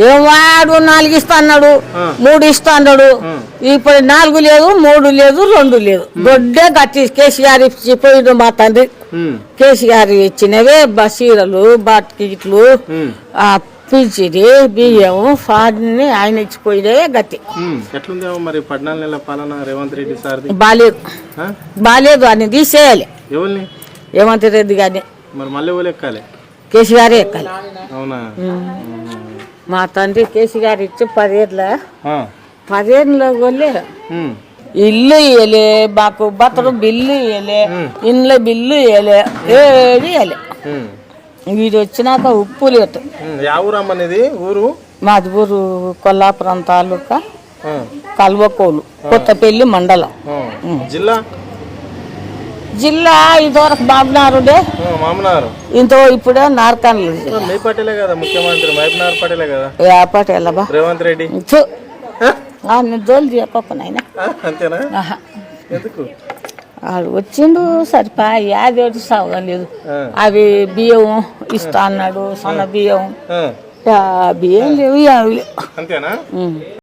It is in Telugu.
ఏమాడు 4 ఇస్తా అన్నాడు, 3 ఇస్తా అన్నాడు. ఇప్పుడు 4 లేదు, 3 లేదు, 2 లేదు. దొడ్డే కట్టి కేసీఆర్ ఇచ్చిపోయిండు మా తండ్రి. కేసీఆర్ ఇచ్చినవే బసీరలు, బాటికిట్లు, పిచ్చిడి, బియ్యం ఫాడ్ని ఆయన ఇచ్చిపోయినవే గట్టి. ఎట్లుందేమో మరి 14 నెలల పాలన రేవంత్ రెడ్డి సార్ బాలేదు అని తీసేయాలి. ఎవరిని? రేవంత్ రెడ్డి గారిని. మరి మళ్ళీ ఎవరు ఎక్కాలి? కేసీఆర్ ఎక్కాలి. అవునా? మా తండ్రి కేసీఆర్ ఇచ్చి 10 ఏళ్ళలో వెళ్ళే ఇల్లు ఇవ్వలే, మాకు బట్టలు బిల్లు ఇవ్వలే, ఇండ్ల బిల్లు ఇవ్వలే, ఏది ఇవ్వలే. వీడు వచ్చినాక ఉప్పు లేదు. ఊరు మాది ఊరు కొల్లాపురం తాలూకా కల్వకోలు, కొత్తపల్లి మండలం. జిల్లా ఇదివరకు మామనారుడే, ఇప్పుడే నార్కన్లు. పటేల్ బా రేవంత్ రెడ్డి నిజోలు చెప్పకునైనా వాడు వచ్చిండు సరిపా యాదేటి సాగలేదు. అవి బియ్యం ఇస్తా అన్నాడు, సన్న బియ్యం. బియ్యం లేవు, అవి లేవు.